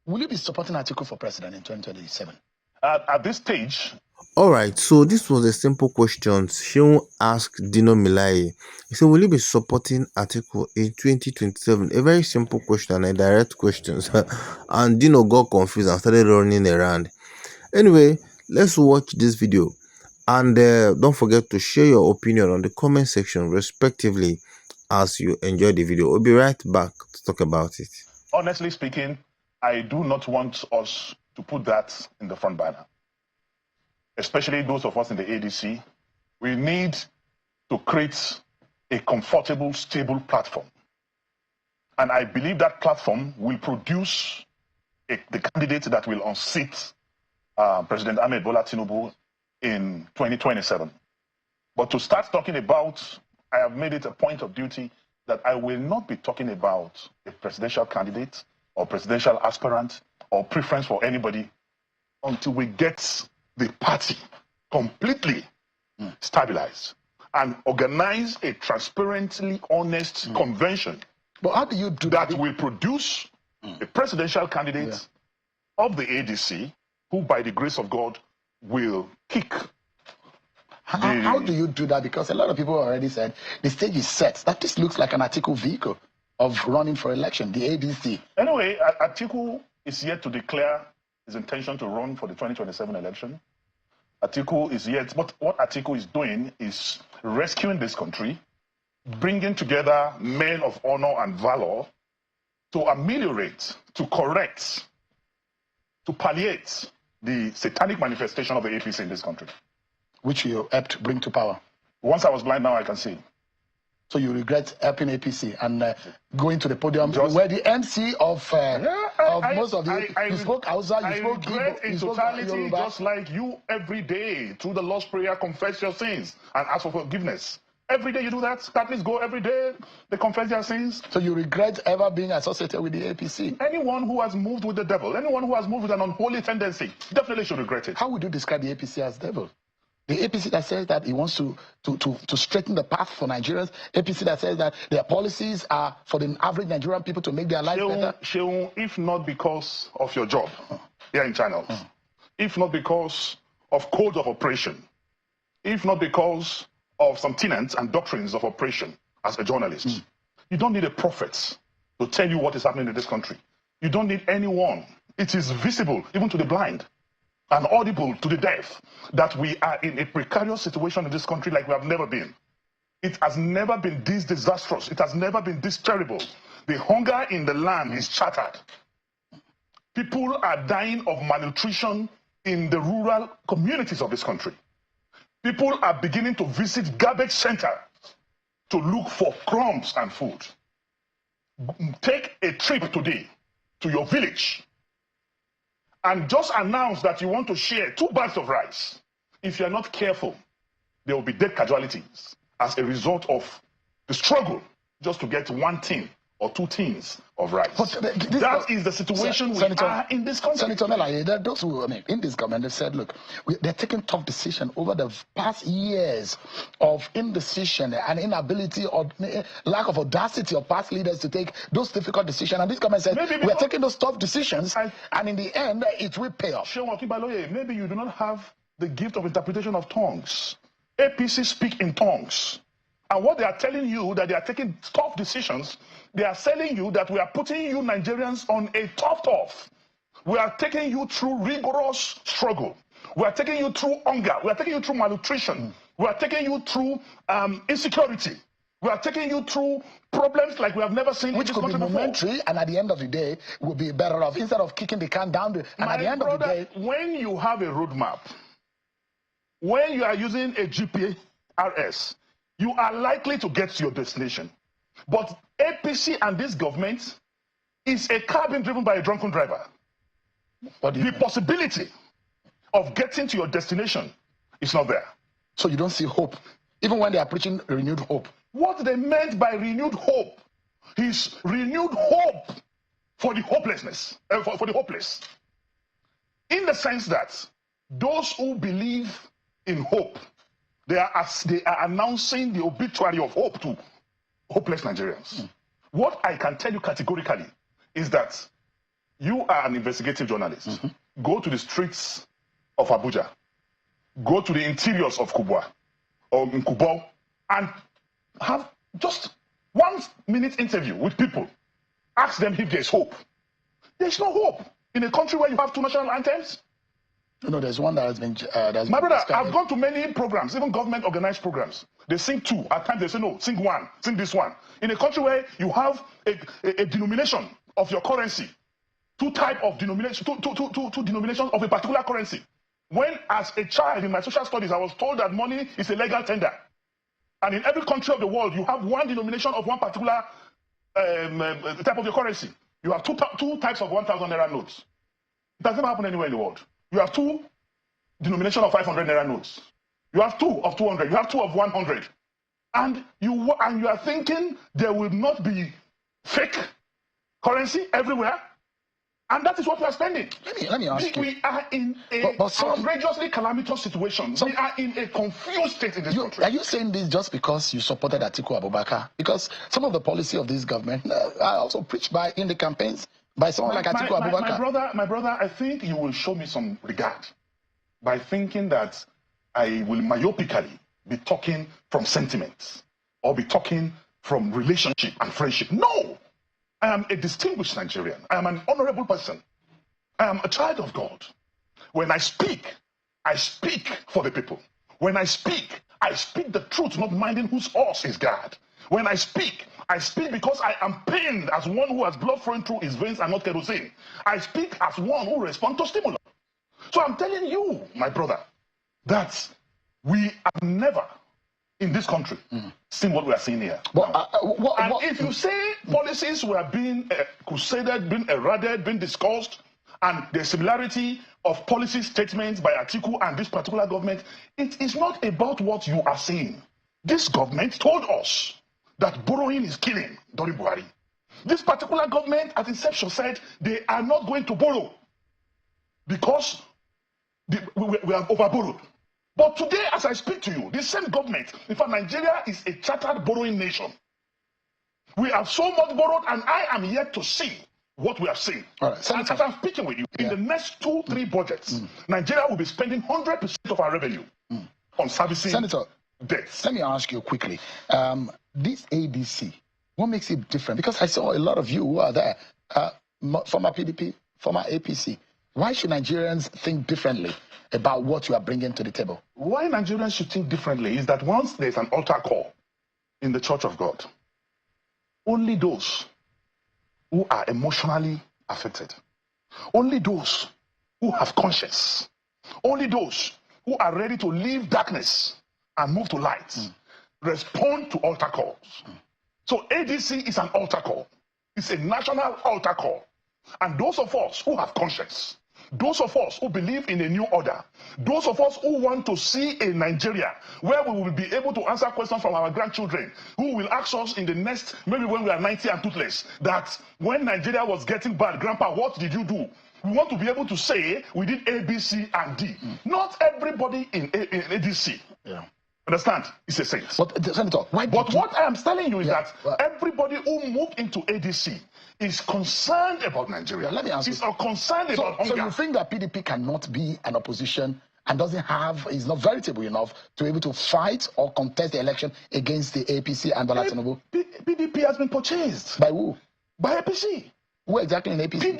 Will you be supporting Atiku for president in 2027? At this stage. All right, so this was a simple question. Sheon asked Dino Melaye. He said, will you be supporting Atiku in 2027? A very simple question, a direct question. And Dino got confused and started running around. Anyway, let's watch this video. And don't forget to share your opinion on the comment section, respectively, as you enjoy the video. We'll be right back to talk about it. Honestly speaking, I do not want us to put that in the front banner. Especially those of us in the ADC, we need to create a comfortable, stable platform. And I believe that platform will produce the candidate that will unseat President Ahmed Bola Tinubu in 2027. But to start talking about, I have made it a point of duty that I will not be talking about a presidential candidate or presidential aspirant or preference for anybody until we get the party completely stabilized and organize a transparently honest convention. But how do you do that? Will produce a presidential candidate of the ADC who, by the grace of God, will kick. How do you do that? Because a lot of people already said the stage is set, that this looks like an Atiku vehicle of running for election, the ADC. Anyway, Atiku is yet to declare his intention to run for the 2027 election. Atiku is yet, but what Atiku is doing is rescuing this country, bringing together men of honor and valor to ameliorate, to correct, to palliate the satanic manifestation of the APC in this country. Which you helped bring to power. Once I was blind, now I can see. So you regret helping APC and going to the podium where the MC of most of the... You spoke Hausa, you spoke Igbo, in totality, just like you every day, through the Lord's Prayer, confess your sins and ask for forgiveness. Every day you do that. Catholics go every day, they confess their sins. So you regret ever being associated with the APC? Anyone who has moved with the devil, anyone who has moved with an unholy tendency, definitely should regret it. How would you describe the APC as devil? The APC that says that it wants to straighten the path for Nigerians. APC that says that their policies are for the average Nigerian people to make their life better. Sheung, if not because of your job here in channels, if not because of codes of operation, if not because of some tenets and doctrines of operation as a journalist, you don't need a prophet to tell you what is happening in this country. You don't need anyone. It is visible even to the blind and audible to the deaf that we are in a precarious situation in this country like we have never been. It has never been this disastrous. It has never been this terrible. The hunger in the land is shattered. People are dying of malnutrition in the rural communities of this country. People are beginning to visit garbage centers to look for crumbs and food. Take a trip today to your village and just announce that you want to share 2 bags of rice. If you're not careful, there will be dead casualties as a result of the struggle just to get 1 tin or 2 tins of rice. That is the situation we are in this country. Senator Melaye, those who in this government, they said, look, they're taking tough decisions over the past years of indecision and inability or lack of audacity of past leaders to take those difficult decisions. And this government said, we're taking those tough decisions, and in the end, it will pay off. Maybe you do not have the gift of interpretation of tongues. APC speak in tongues. And what they are telling you, that they are taking tough decisions, they are telling you that we are putting you Nigerians on a tough. We are taking you through rigorous struggle. We are taking you through hunger. We are taking you through malnutrition. We are taking you through insecurity. We are taking you through problems like we have never seen. Which could be momentary, and at the end of the day, we'll be better off instead of kicking the can down. And at the end of the day, when you have a roadmap, when you are using a GPRS, you are likely to get to your destination. But APC and this government is a car being driven by a drunken driver. The possibility of getting to your destination is not there. So you don't see hope, even when they are preaching renewed hope. What they meant by renewed hope is renewed hope for the hopelessness, for the hopeless. In the sense that those who believe in hope, they are announcing the obituary of hope to hopeless Nigerians. What I can tell you categorically is that You are an investigative journalist. Go to the streets of Abuja. Go to the interiors of Kubwa or Nkubo and have just 1 minute interview with people. Ask them if there's hope. There's no hope in a country where you have 2 national anthems. You know, there's one that has been. My brother, I've gone to many programs, even government organized programs. They sing 2. At times they say no, sing 1, sing this one. In a country where you have a denomination of your currency, 2 type of denomination, two denominations of a particular currency. When as a child in my social studies, I was told that money is a legal tender. And in every country of the world, you have 1 denomination of 1 particular type of your currency. You have two types of 1,000 naira notes. It doesn't happen anywhere in the world. You have 2 denomination of 500 naira notes. You have 2 of 200. You have 2 of 100. And you are thinking there will not be fake currency everywhere. And that is what we are spending. Let me ask you. We are in a outrageously calamitous situation. We are in a confused state in this country. Are you saying this just because you supported Atiku Abubakar? Because some of the policy of this government are also preached by in the campaigns by someone like Atiku Abubakar. My brother, I think you will show me some regard by thinking that I will myopically be talking from sentiments or be talking from relationship and friendship. No! I am a distinguished Nigerian. I am an honorable person. I am a child of God. When I speak for the people. When I speak the truth, not minding whose horse is God. When I speak because I am pained as one who has blood flowing through his veins and not kerosene. I speak as one who responds to stimulus. So I'm telling you, my brother, that we have never in this country seen what we are seeing here. If you say policies were being crusaded, being eroded, being discussed, and the similarity of policy statements by Atiku and this particular government, it is not about what you are saying. This government told us that borrowing is killing during Buhari. This particular government at inception said they are not going to borrow because we have overborrowed. But today, as I speak to you, the same government, in fact, Nigeria is a chartered borrowing nation. We have so much borrowed, and I am yet to see what we have seen. All right, and as I'm speaking with you, in the next 2-3 budgets, Nigeria will be spending 100% of our revenue on servicing debts. Let me ask you quickly. This ADC, what makes it different? Because I saw a lot of you who are there, former PDP, former APC. Why should Nigerians think differently about what you are bringing to the table? Why Nigerians should think differently is that once there's an altar call in the Church of God, only those who are emotionally affected, only those who have conscience, only those who are ready to leave darkness and move to light, respond to altar calls. So ADC is an altar call. It's a national altar call. And those of us who have conscience, those of us who believe in a new order, those of us who want to see a Nigeria where we will be able to answer questions from our grandchildren, who will ask us in the next, maybe when we are 90 and toothless, that when Nigeria was getting bad, Grandpa, what did you do? We want to be able to say we did A, B, C, and D. Not everybody in ADC. Yeah. Understand? It's a saint. But, Senator, what I am telling you is that everybody who moved into ADC is concerned about Nigeria. Let me ask you. Is concerned about hunger. So you think that PDP cannot be an opposition and is not veritable enough to be able to fight or contest the election against the APC and Bola Tinubu? PDP has been purchased. By who? By APC. Who exactly in APC?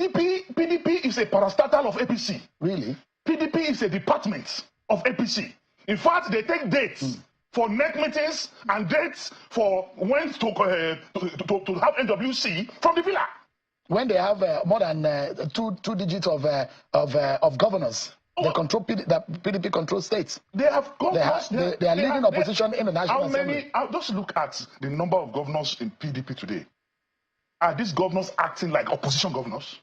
PDP is a parastatal of APC. Really? PDP is a department of APC. In fact, they take dates for NEC meetings and dates for when to have NWC from the villa. When they have more than two digits of governors, they control the PDP control states. They have governors. They are leading opposition in the National Assembly. Just look at the number of governors in PDP today. Are these governors acting like opposition governors?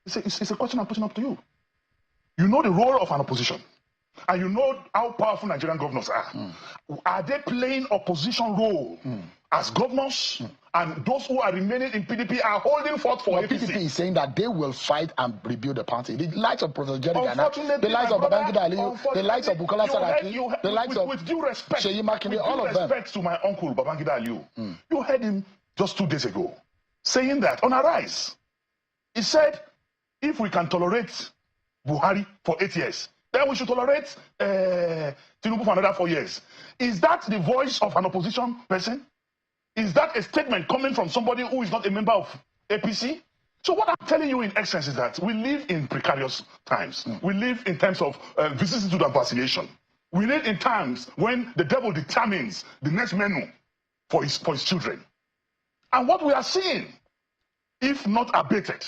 It's a question I'm putting up to you. You know the role of an opposition. And you know how powerful Nigerian governors are. Are they playing opposition role as governors? And those who are remaining in PDP are holding forth for APC. PDP is saying that they will fight and rebuild the party. The likes of Professor Jerry Ghana, the likes of Babangida Aliyu, the likes of Bukola Saraki, the likes of with due respect, Seyi Makinde, all of them. With respect to my uncle Babangida Aliyu, you heard him just 2 days ago saying that on Arise, he said if we can tolerate Buhari for 8 years, then we should tolerate Tinubu for another 4 years. Is that the voice of an opposition person? Is that a statement coming from somebody who is not a member of APC? So what I'm telling you in essence is that we live in precarious times. We live in times of vicissitude and vacillation. We live in times when the devil determines the next menu for his children. And what we are seeing, if not abated,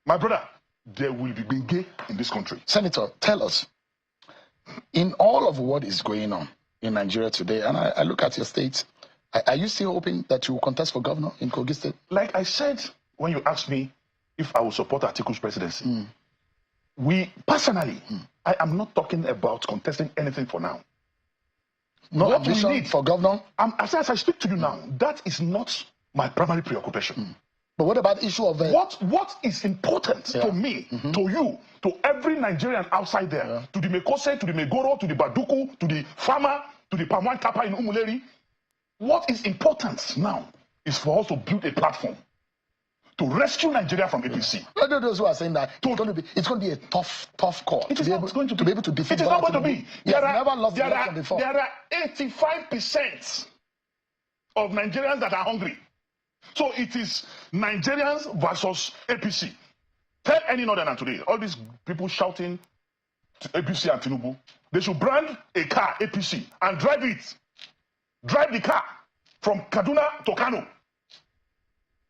my brother, there will be gay in this country. Senator, tell us, in all of what is going on in Nigeria today, and I look at your state, are you still hoping that you will contest for governor in Kogi State? Like I said, when you asked me if I will support Atiku's presidency, we personally, I am not talking about contesting anything for now. No what ambition we need for governor? As I speak to you now, that is not my primary preoccupation. But what about the issue of what is important to me, to you, to every Nigerian outside there, to the Mekose, to the Megoro, to the Baduku, to the farmer, to the Pamwan Tapa in Umuleri? What is important now is for us to build a platform to rescue Nigeria from APC. Those who are saying that it's going to be a tough call. It is not going to be able to defeat. It is not going to be. There are 85% of Nigerians that are hungry. So it is Nigerians versus APC. Tell any northerner today, all these people shouting to APC and Tinubu, they should brand a car APC and drive it. Drive the car from Kaduna to Kano,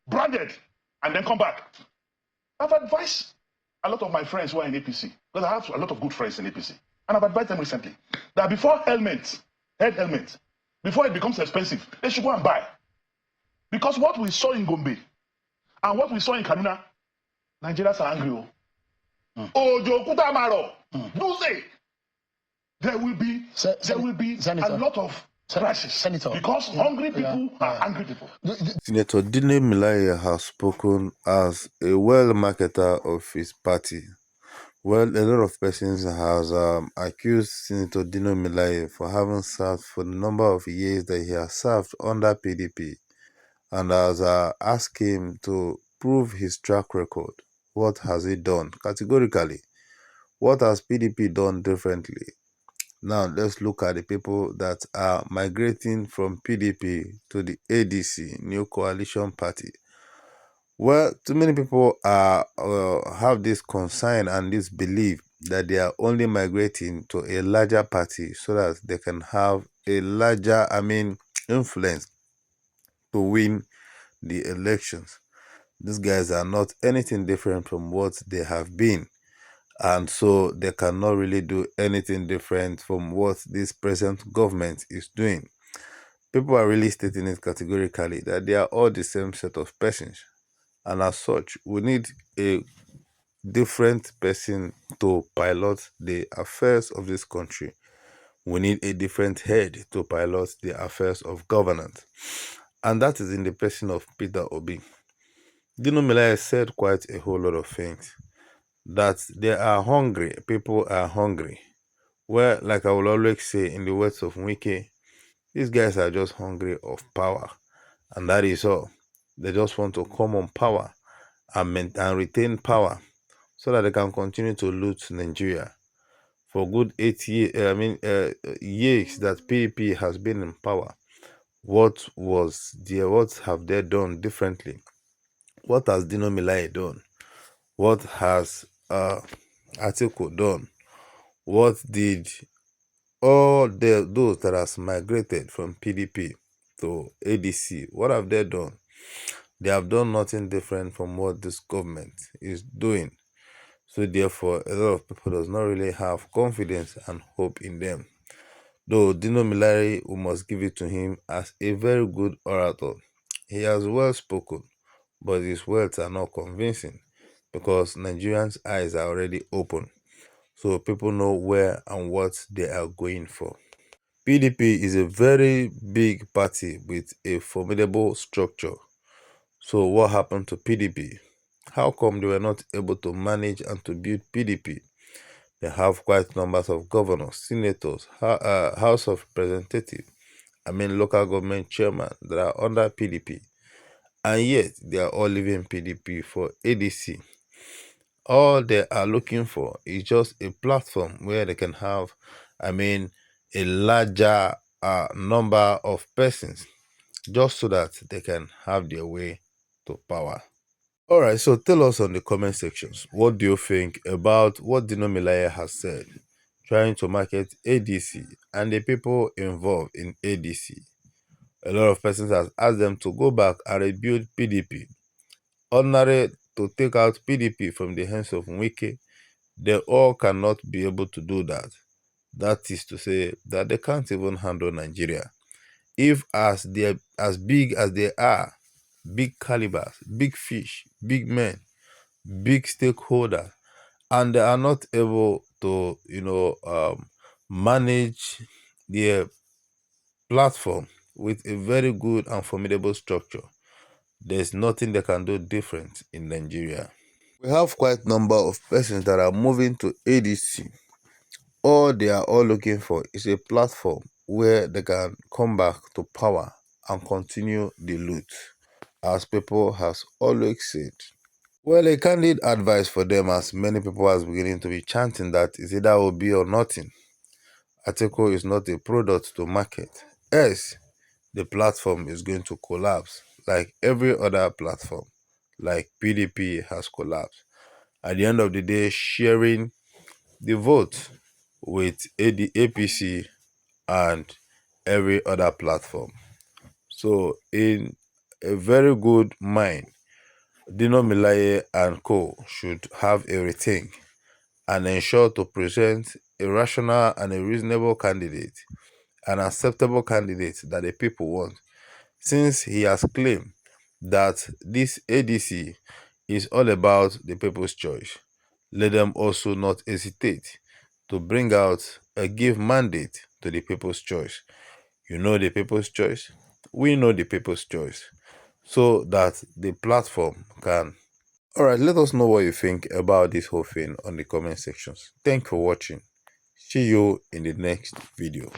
branded, and then come back. I've advised a lot of my friends who are in APC, because I have a lot of good friends in APC, and I've advised them recently that before head helmet, before it becomes expensive, they should go and buy. Because what we saw in Gombe and what we saw in Kaduna, Nigerians are angry. Ojo Kutamaro, do say there will be a lot of crisis, Senator, because hungry people are angry people. Senator Dino Melaye has spoken as a well-marketer of his party. Well, a lot of persons has accused Senator Dino Melaye for having served for the number of years that he has served under PDP, and has asked him to prove his track record. What has he done? Categorically, what has PDP done differently? Now, let's look at the people that are migrating from PDP to the ADC, New Coalition Party. Well, too many people have this concern and this belief that they are only migrating to a larger party so that they can have a larger, influence to win the elections. These guys are not anything different from what they have been. And so they cannot really do anything different from what this present government is doing. People are really stating it categorically that they are all the same set of persons. And as such, we need a different person to pilot the affairs of this country. We need a different head to pilot the affairs of governance. And that is in the person of Peter Obi. Dino Melaye said quite a whole lot of things. That they are hungry, people are hungry. Well, like I will always say in the words of Wike, these guys are just hungry of power. And that is all. They just want to come on power and retain power so that they can continue to loot Nigeria. For good 8 years, years that PDP has been in power, what have they done differently? What has Dino Melaye done? What has Atiku done? What did all those that has migrated from PDP to ADC, what have they done? They have done nothing different from what this government is doing. So therefore, a lot of people does not really have confidence and hope in them. Though Dino Melaye, we must give it to him as a very good orator. He has well spoken, but his words are not convincing because Nigerians' eyes are already open. So people know where and what they are going for. PDP is a very big party with a formidable structure. So what happened to PDP? How come they were not able to manage and to build PDP? They have quite numbers of governors, senators, House of Representatives, local government chairmen that are under PDP. And yet, they are all leaving PDP for ADC. All they are looking for is just a platform where they can have, a larger number of persons, just so that they can have their way to power. All right, so tell us on the comment sections, what do you think about what Dino Melaye has said, trying to market ADC and the people involved in ADC? A lot of persons have asked them to go back and rebuild PDP. Ordinary to take out PDP from the hands of Wike, they all cannot be able to do that. That is to say that they can't even handle Nigeria. If as big as they are, big calibers, big fish, big men, big stakeholder, and they are not able to manage their platform with a very good and formidable structure, there's nothing they can do different in Nigeria. We have quite a number of persons that are moving to ADC. All they are all looking for is a platform where they can come back to power and continue the loot, as people has always said. Well, a candid advice for them, as many people are beginning to be chanting, that is either will be or nothing. Atiku is not a product to market. Yes, the platform is going to collapse like every other platform, like PDP has collapsed. At the end of the day, sharing the vote with APC and every other platform. So, in a very good mind, Dino Melaye and co should have a rethink and ensure to present a rational and a reasonable candidate, an acceptable candidate that the people want, since he has claimed that this ADC is all about the people's choice. Let them also not hesitate to bring out a give mandate to the people's choice. You know the people's choice, we know the people's choice, so that the platform can. All right, let us know what you think about this whole thing on the comment sections. Thanks for watching. See you in the next video.